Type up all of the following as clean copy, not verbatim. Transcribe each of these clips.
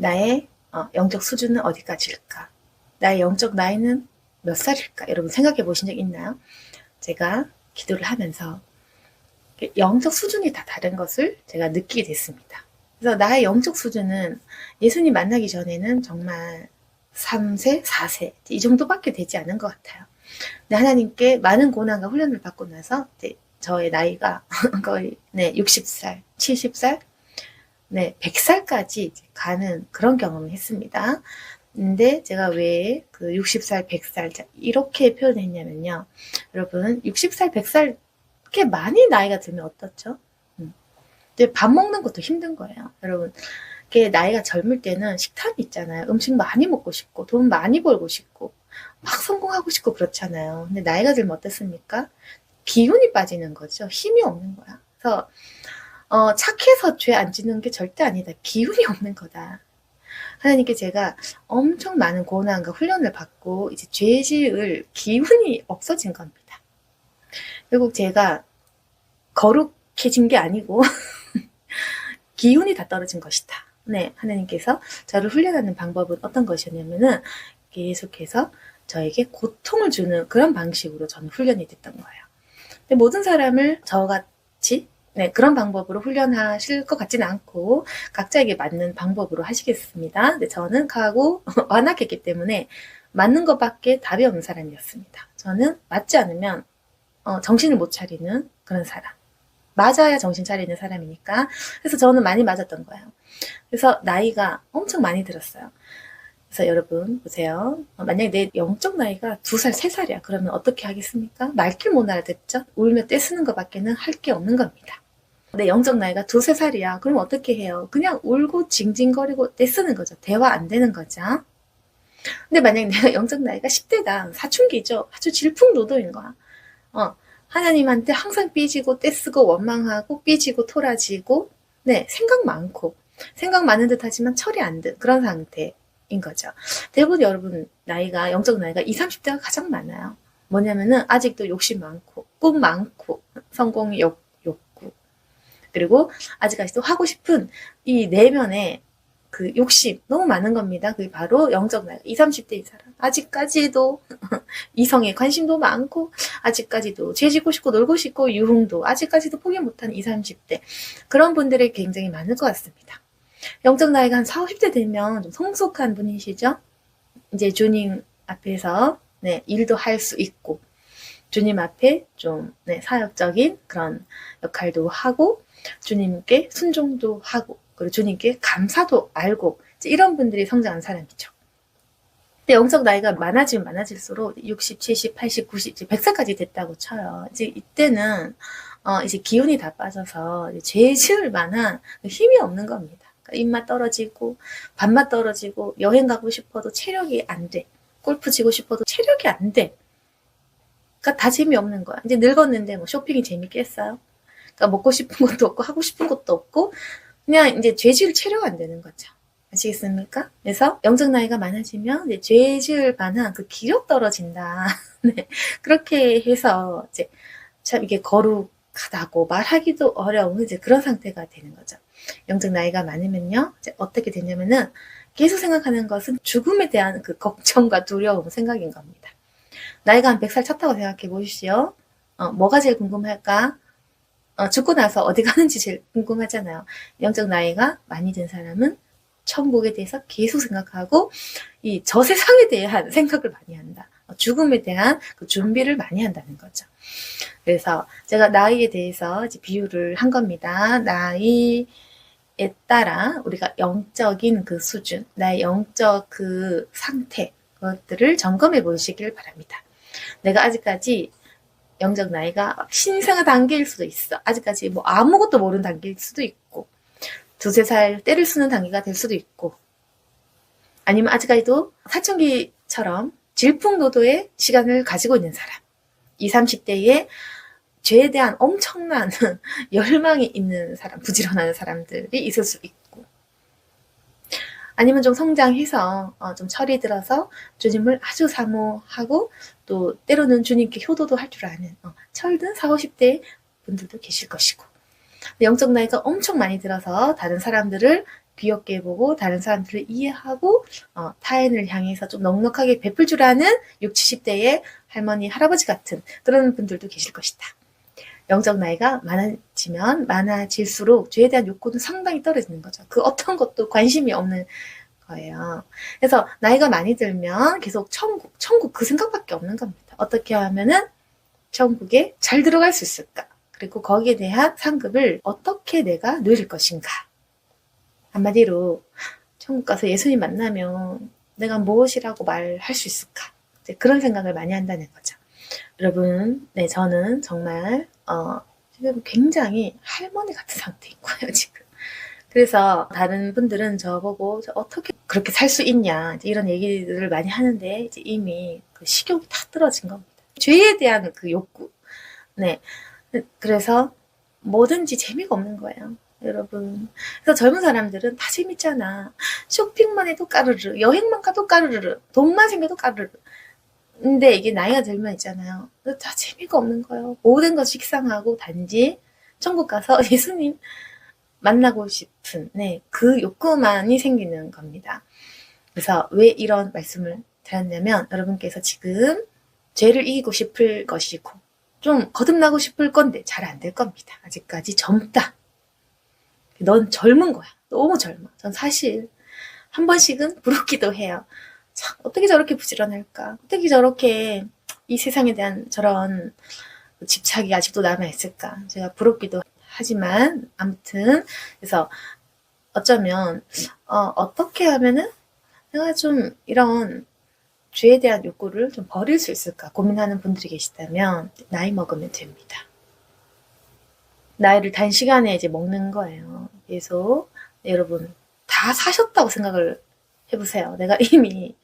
나의 영적 수준은 어디까지일까? 나의 영적 나이는 몇 살일까? 여러분 생각해 보신 적 있나요? 제가 기도를 하면서 영적 수준이 다 다른 것을 제가 느끼게 됐습니다. 그래서 나의 영적 수준은 예수님 만나기 전에는 정말 3세, 4세 이 정도밖에 되지 않은 것 같아요. 근데 하나님께 많은 고난과 훈련을 받고 나서 저의 나이가 거의 60살, 70살, 100살까지 가는 그런 경험을 했습니다. 근데 제가 왜 그 60살, 100살 이렇게 표현했냐면요. 여러분 60살, 100살 그렇게 많이 나이가 들면 어떻죠? 근데 밥 먹는 것도 힘든 거예요. 여러분 나이가 젊을 때는 식탐이 있잖아요. 음식 많이 먹고 싶고 돈 많이 벌고 싶고 막 성공하고 싶고 그렇잖아요. 근데 나이가 들면 어떻습니까? 기운이 빠지는 거죠. 힘이 없는 거야. 그래서 착해서 죄 안 짓는 게 절대 아니다. 기운이 없는 거다. 하나님께 제가 엄청 많은 고난과 훈련을 받고 이제 죄 지을 기운이 없어진 겁니다. 결국 제가 거룩해진 게 아니고 기운이 다 떨어진 것이다. 네, 하나님께서 저를 훈련하는 방법은 어떤 것이었냐면은 계속해서 저에게 고통을 주는 그런 방식으로 저는 훈련이 됐던 거예요. 근데 모든 사람을 저같이 그런 방법으로 훈련하실 것 같지는 않고 각자에게 맞는 방법으로 하시겠습니다. 근데 저는 가고 완악했기 때문에 맞는 것밖에 답이 없는 사람이었습니다. 저는 맞지 않으면 정신을 못 차리는 그런 사람. 맞아야 정신 차리는 사람이니까. 그래서 저는 많이 맞았던 거예요. 그래서 나이가 엄청 많이 들었어요. 그래서 여러분 보세요. 만약에 내 영적 나이가 2살, 3살이야. 그러면 어떻게 하겠습니까? 말길 못 알아듣죠? 울며 떼쓰는 것밖에는 할 게 없는 겁니다. 내 영적 나이가 2, 3살이야. 그럼 어떻게 해요? 그냥 울고 징징거리고 떼쓰는 거죠. 대화 안 되는 거죠. 근데 만약에 내가 영적 나이가 10대다. 사춘기죠. 아주 질풍노도인 거야. 하나님한테 항상 삐지고 떼쓰고 원망하고 삐지고 토라지고 생각 많고 생각 많은 듯 하지만 처리 안 돼. 그런 상태인 거죠. 대부분 여러분 나이가 영적 나이가 20, 30대가 가장 많아요. 뭐냐면은 아직도 욕심 많고 꿈 많고 성공 욕구 그리고 아직까지도 하고 싶은 이 내면에 그 욕심 너무 많은 겁니다. 그게 바로 영적 나이가 20, 30대인 사람. 아직까지도 이성에 관심도 많고 아직까지도 죄짓고 싶고 놀고 싶고 유흥도 아직까지도 포기 못하는 20, 30대 그런 분들이 굉장히 많을 것 같습니다. 영적 나이가 한 40, 50대 되면 좀 성숙한 분이시죠? 이제 주님 앞에서 일도 할 수 있고 주님 앞에 좀 사역적인 그런 역할도 하고 주님께 순종도 하고 그리고 주님께 감사도 알고 이런 분들이 성장한 사람이죠. 근데 영적 나이가 많아지면 많아질수록 60, 70, 80, 90, 100살까지 됐다고 쳐요. 이제 이때는 이제 기운이 다 빠져서 죄 지을 만한 힘이 없는 겁니다. 그러니까 입맛 떨어지고 밥맛 떨어지고 여행 가고 싶어도 체력이 안 돼. 골프 치고 싶어도 체력이 안 돼. 그러니까 다 재미없는 거야. 이제 늙었는데 뭐 쇼핑이 재밌겠어요? 그러니까 먹고 싶은 것도 없고 하고 싶은 것도 없고 그냥 이제 죄 지을 체력 안 되는 거죠. 아시겠습니까? 그래서 영적 나이가 많아지면 이제 죄 지을 만한 그 기력 떨어진다. 그렇게 해서 이제 참 이게 거룩하다고 말하기도 어려운 이제 그런 상태가 되는 거죠. 영적 나이가 많으면요, 이제 어떻게 되냐면은 계속 생각하는 것은 죽음에 대한 그 걱정과 두려움 생각인 겁니다. 나이가 한 100살 찼다고 생각해 보십시오. 뭐가 제일 궁금할까? 죽고 나서 어디 가는지 제일 궁금하잖아요. 영적 나이가 많이 든 사람은 천국에 대해서 계속 생각하고 이 저 세상에 대한 생각을 많이 한다. 죽음에 대한 그 준비를 많이 한다는 거죠. 그래서 제가 나이에 대해서 이제 비유를 한 겁니다. 나이에 따라 우리가 영적인 그 수준, 나의 영적 그 상태, 그것들을 점검해 보시길 바랍니다. 내가 아직까지 영적 나이가 신생아 단계일 수도 있어. 아직까지 뭐 아무것도 모르는 단계일 수도 있고 2, 3살 때를 쓰는 단계가 될 수도 있고 아니면 아직까지도 사춘기처럼 질풍노도의 시간을 가지고 있는 사람 20, 30대에 죄에 대한 엄청난 열망이 있는 사람, 부지런한 사람들이 있을 수 있고 아니면 좀 성장해서 좀 철이 들어서 주님을 아주 사모하고 또 때로는 주님께 효도도 할 줄 아는 철든 40, 50대 분들도 계실 것이고 영적 나이가 엄청 많이 들어서 다른 사람들을 귀엽게 보고 다른 사람들을 이해하고 타인을 향해서 좀 넉넉하게 베풀 줄 아는 60, 70대의 할머니, 할아버지 같은 그런 분들도 계실 것이다. 영적 나이가 많아지면 많아질수록 죄에 대한 욕구는 상당히 떨어지는 거죠. 그 어떤 것도 관심이 없는 거예요. 그래서 나이가 많이 들면 계속 천국 그 생각밖에 없는 겁니다. 어떻게 하면은 천국에 잘 들어갈 수 있을까? 그리고 거기에 대한 상급을 어떻게 내가 누릴 것인가? 한마디로 천국 가서 예수님 만나면 내가 무엇이라고 말할 수 있을까? 그런 생각을 많이 한다는 거죠. 여러분, 네, 저는 정말 지금 굉장히 할머니 같은 상태인 거예요, 지금. 그래서 다른 분들은 저보고 어떻게 그렇게 살 수 있냐 이런 얘기들을 많이 하는데 이제 이미 그 식욕이 다 떨어진 겁니다. 죄에 대한 그 욕구. 네. 그래서 뭐든지 재미가 없는 거예요. 여러분. 그래서 젊은 사람들은 다 재밌잖아. 쇼핑만 해도 까르르, 여행만 가도 까르르, 돈만 생겨도 까르르. 근데 이게 나이가 들면 있잖아요. 다 재미가 없는 거예요. 모든 것이 식상하고 단지 천국 가서 예수님 만나고 싶은 그 욕구만이 생기는 겁니다. 그래서 왜 이런 말씀을 드렸냐면 여러분께서 지금 죄를 이기고 싶을 것이고 좀 거듭나고 싶을 건데 잘 안 될 겁니다. 아직까지 젊다. 넌 젊은 거야. 너무 젊어. 전 사실 한 번씩은 부럽기도 해요. 참, 어떻게 저렇게 부지런할까? 어떻게 저렇게 이 세상에 대한 저런 집착이 아직도 남아있을까? 제가 부럽기도 하지만 아무튼 그래서 어쩌면 어떻게 하면은 내가 좀 이런 죄에 대한 욕구를 좀 버릴 수 있을까 고민하는 분들이 계시다면 나이 먹으면 됩니다. 나이를 단시간에 이제 먹는 거예요. 계속 여러분 다 사셨다고 생각을 해보세요. 내가 이미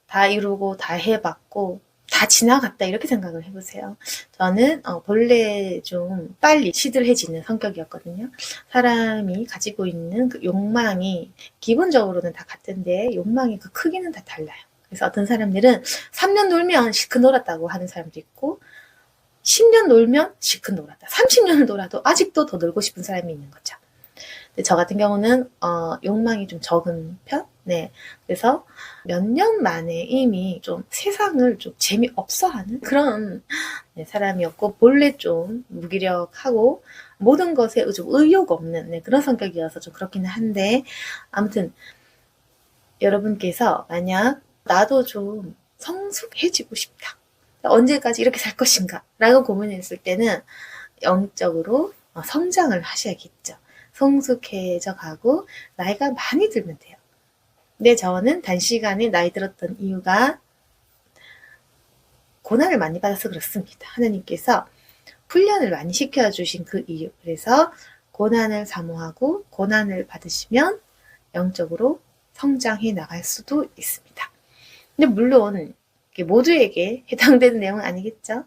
다 이루고 다 해봤고 다 지나갔다 이렇게 생각을 해보세요. 저는 본래 좀 빨리 시들해지는 성격이었거든요. 사람이 가지고 있는 그 욕망이 기본적으로는 다 같은데 욕망의 그 크기는 다 달라요. 그래서 어떤 사람들은 3년 놀면 실컷 놀았다고 하는 사람도 있고 10년 놀면 실컷 놀았다. 30년을 놀아도 아직도 더 놀고 싶은 사람이 있는 거죠. 근데 저 같은 경우는 욕망이 좀 적은 편? 네. 그래서 몇 년 만에 이미 좀 세상을 좀 재미없어 하는 그런 사람이었고, 본래 좀 무기력하고, 모든 것에 좀 의욕 없는 그런 성격이어서 좀 그렇기는 한데, 아무튼, 여러분께서 만약 나도 좀 성숙해지고 싶다. 언제까지 이렇게 살 것인가? 라고 고민했을 때는 영적으로 성장을 하셔야겠죠. 성숙해져 가고 나이가 많이 들면 돼요. 근데 저는 단시간에 나이 들었던 이유가 고난을 많이 받아서 그렇습니다. 하나님께서 훈련을 많이 시켜주신 그 이유. 그래서 고난을 사모하고 고난을 받으시면 영적으로 성장해 나갈 수도 있습니다. 근데 물론 모두에게 해당되는 내용은 아니겠죠.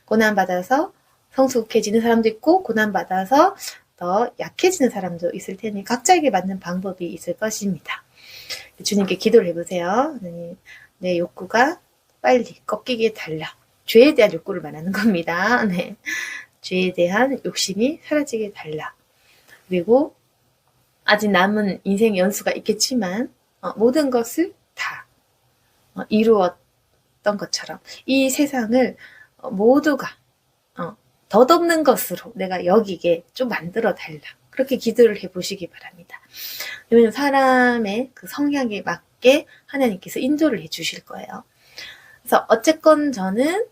고난받아서 성숙해지는 사람도 있고 고난받아서 더 약해지는 사람도 있을 테니 각자에게 맞는 방법이 있을 것입니다. 주님께 기도를 해보세요. 하나님, 내 욕구가 빨리 꺾이게 달라. 죄에 대한 욕구를 말하는 겁니다. 네. 죄에 대한 욕심이 사라지게 달라. 그리고 아직 남은 인생 연수가 있겠지만 모든 것을 다 이루었던 것처럼 이 세상을 모두가 덧없는 것으로 내가 여기게 좀 만들어 달라. 그렇게 기도를 해보시기 바랍니다. 왜냐면 사람의 그 성향에 맞게 하나님께서 인도를 해주실 거예요. 그래서 어쨌건 저는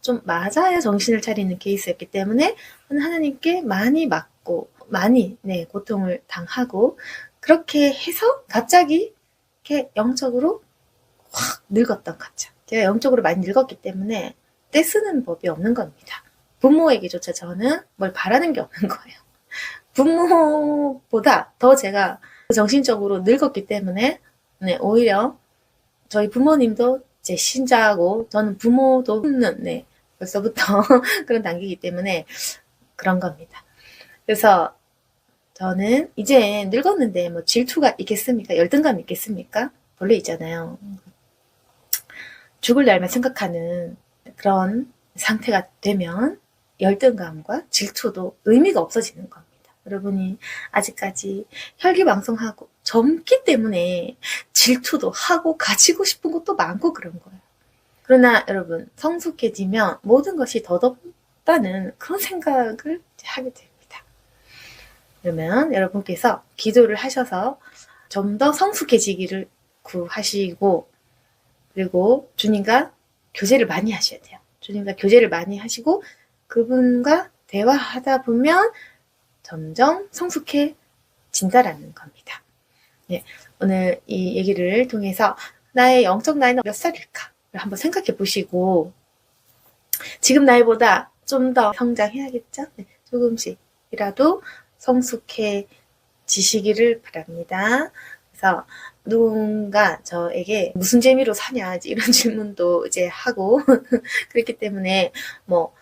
좀 맞아야 정신을 차리는 케이스였기 때문에 하나님께 많이 맞고 많이 고통을 당하고 그렇게 해서 갑자기 이렇게 영적으로 확 늙었던 거죠. 제가 영적으로 많이 늙었기 때문에 떼쓰는 법이 없는 겁니다. 부모에게조차 저는 뭘 바라는 게 없는 거예요. 부모보다 더 제가 정신적으로 늙었기 때문에 오히려 저희 부모님도 제 신자하고 저는 부모도 흠는 벌써부터 그런 단계이기 때문에 그런 겁니다. 그래서 저는 이제 늙었는데 뭐 질투가 있겠습니까? 열등감이 있겠습니까? 원래 있잖아요. 죽을 날만 생각하는 그런 상태가 되면 열등감과 질투도 의미가 없어지는 겁니다. 여러분이 아직까지 혈기왕성하고 젊기 때문에 질투도 하고 가지고 싶은 것도 많고 그런 거예요. 그러나 여러분, 성숙해지면 모든 것이 더덥다는 그런 생각을 하게 됩니다. 그러면 여러분께서 기도를 하셔서 좀 더 성숙해지기를 구하시고, 그리고 주님과 교제를 많이 하셔야 돼요. 주님과 교제를 많이 하시고 그분과 대화하다 보면 점점 성숙해진다라는 겁니다. 네, 오늘 이 얘기를 통해서 나의 영적 나이는 몇 살일까? 한번 생각해 보시고 지금 나이보다 좀 더 성장해야겠죠? 네, 조금씩이라도 성숙해지시기를 바랍니다. 그래서 누군가 저에게 무슨 재미로 사냐 이런 질문도 이제 하고 그렇기 때문에 뭐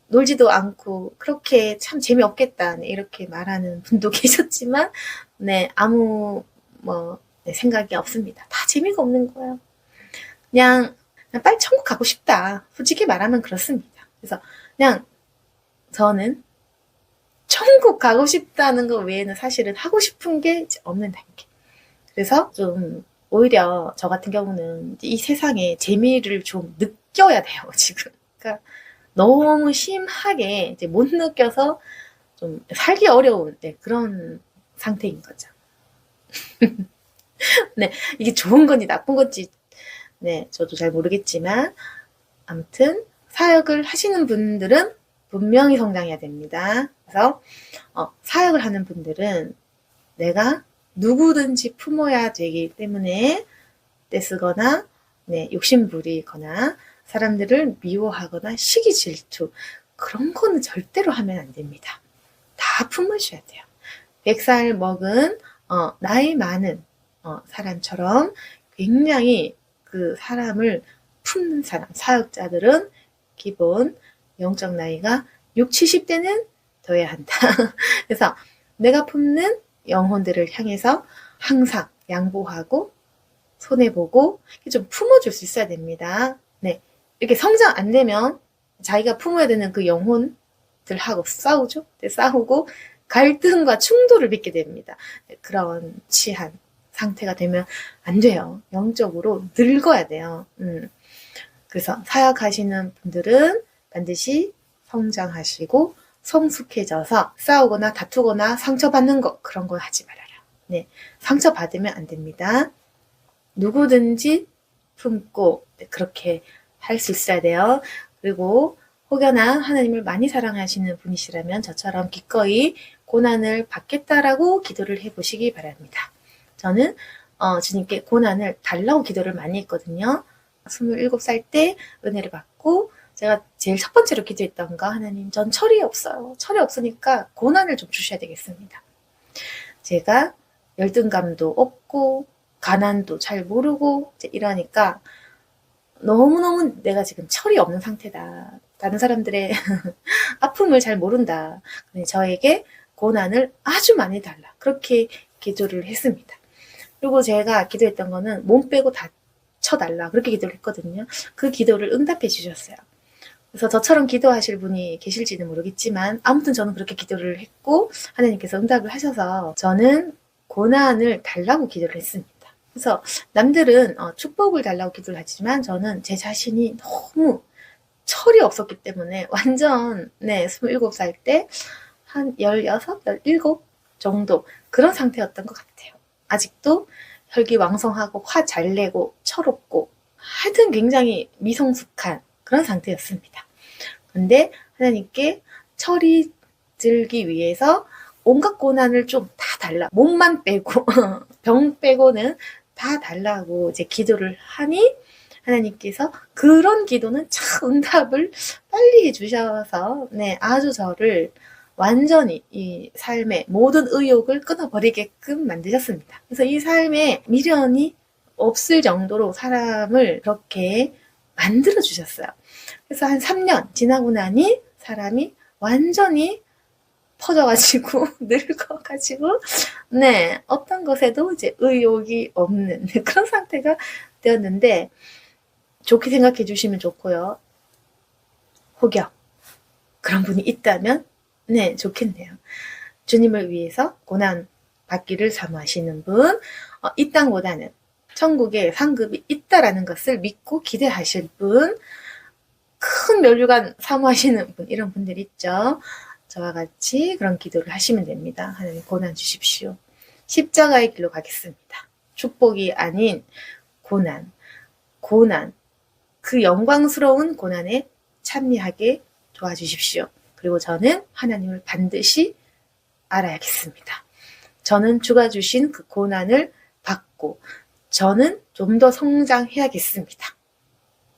놀지도 않고 그렇게 참 재미없겠다 이렇게 말하는 분도 계셨지만 네 아무 생각이 없습니다. 다 재미가 없는 거예요. 그냥 빨리 천국 가고 싶다. 솔직히 말하면 그렇습니다. 그래서 그냥 저는 천국 가고 싶다는 것 외에는 사실은 하고 싶은 게 없는 단계. 그래서 좀 오히려 저 같은 경우는 이 세상에 재미를 좀 느껴야 돼요, 지금. 그러니까 너무 심하게 이제 못 느껴서 좀 살기 어려운 그런 상태인 거죠. 네, 이게 좋은 건지 나쁜 건지 네, 저도 잘 모르겠지만 아무튼 사역을 하시는 분들은 분명히 성장해야 됩니다. 그래서 사역을 하는 분들은 내가 누구든지 품어야 되기 때문에 떼쓰거나 욕심부리거나 사람들을 미워하거나 시기 질투 그런 거는 절대로 하면 안 됩니다. 다 품으셔야 돼요. 100살 먹은 나이 많은 사람처럼 굉장히 그 사람을 품는 사람, 사역자들은 기본 영적 나이가 60, 70대는 더해야 한다. 그래서 내가 품는 영혼들을 향해서 항상 양보하고 손해보고 좀 품어줄 수 있어야 됩니다. 네, 이렇게 성장 안 되면 자기가 품어야 되는 그 영혼들하고 싸우죠. 싸우고 갈등과 충돌을 빚게 됩니다. 그런 취한 상태가 되면 안 돼요. 영적으로 늙어야 돼요. 그래서 사역하시는 분들은 반드시 성장하시고 성숙해져서 싸우거나 다투거나 상처받는 거 그런 거 하지 말아라. 네, 상처받으면 안 됩니다. 누구든지 품고 그렇게 할 수 있어야 돼요. 그리고 혹여나 하나님을 많이 사랑하시는 분이시라면 저처럼 기꺼이 고난을 받겠다라고 기도를 해보시기 바랍니다. 저는 주님께 고난을 달라고 기도를 많이 했거든요. 27살 때 은혜를 받고 제가 제일 첫 번째로 기도했던 거 하나님 전 철이 없어요. 철이 없으니까 고난을 좀 주셔야 되겠습니다. 제가 열등감도 없고 가난도 잘 모르고 이러니까 너무너무 내가 지금 철이 없는 상태다. 다른 사람들의 아픔을 잘 모른다. 저에게 고난을 아주 많이 달라. 그렇게 기도를 했습니다. 그리고 제가 기도했던 거는 몸 빼고 다 쳐달라. 그렇게 기도를 했거든요. 그 기도를 응답해 주셨어요. 그래서 저처럼 기도하실 분이 계실지는 모르겠지만 아무튼 저는 그렇게 기도를 했고 하나님께서 응답을 하셔서 저는 고난을 달라고 기도를 했습니다. 그래서 남들은 축복을 달라고 기도를 하지만 저는 제 자신이 너무 철이 없었기 때문에 완전 27살 때 한 16, 17 정도 그런 상태였던 것 같아요. 아직도 혈기왕성하고 화 잘 내고 철없고 하여튼 굉장히 미성숙한 그런 상태였습니다. 근데 하나님께 철이 들기 위해서 온갖 고난을 좀 다 달라. 몸만 빼고 병 빼고는 다 달라고 이제 기도를 하니 하나님께서 그런 기도는 참 응답을 빨리 해주셔서 아주 저를 완전히 이 삶의 모든 의욕을 끊어버리게끔 만드셨습니다. 그래서 이 삶에 미련이 없을 정도로 사람을 그렇게 만들어 주셨어요. 그래서 한 3년 지나고 나니 사람이 완전히 퍼져가지고 늙어가지고 어떤 것에도 이제 의욕이 없는 그런 상태가 되었는데 좋게 생각해 주시면 좋고요. 혹여 그런 분이 있다면 좋겠네요. 주님을 위해서 고난 받기를 사모하시는 분, 이 땅보다는 천국에 상급이 있다라는 것을 믿고 기대하실 분, 큰 면류관 사모하시는 분, 이런 분들 있죠. 저와 같이 그런 기도를 하시면 됩니다. 하나님 고난 주십시오. 십자가의 길로 가겠습니다. 축복이 아닌 고난, 그 영광스러운 고난에 참여하게 도와주십시오. 그리고 저는 하나님을 반드시 알아야겠습니다. 저는 주가 주신 그 고난을 받고 저는 좀 더 성장해야겠습니다.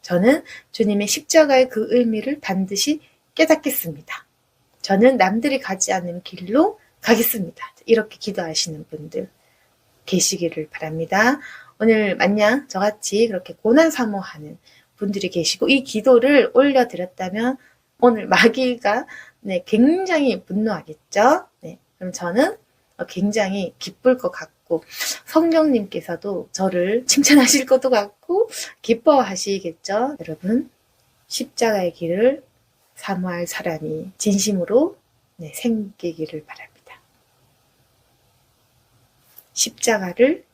저는 주님의 십자가의 그 의미를 반드시 깨닫겠습니다. 저는 남들이 가지 않는 길로 가겠습니다. 이렇게 기도하시는 분들 계시기를 바랍니다. 오늘 마냥 저같이 그렇게 고난 사모하는 분들이 계시고 이 기도를 올려드렸다면 오늘 마귀가 굉장히 분노하겠죠. 그럼 저는 굉장히 기쁠 것 같고 성령님께서도 저를 칭찬하실 것도 같고 기뻐하시겠죠. 여러분 십자가의 길을 사모할 사람이 진심으로 생기기를 바랍니다. 십자가를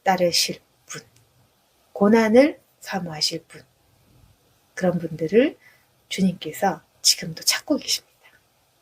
따르실 분, 고난을 사모하실 분, 그런 분들을 주님께서 지금도 찾고 계십니다.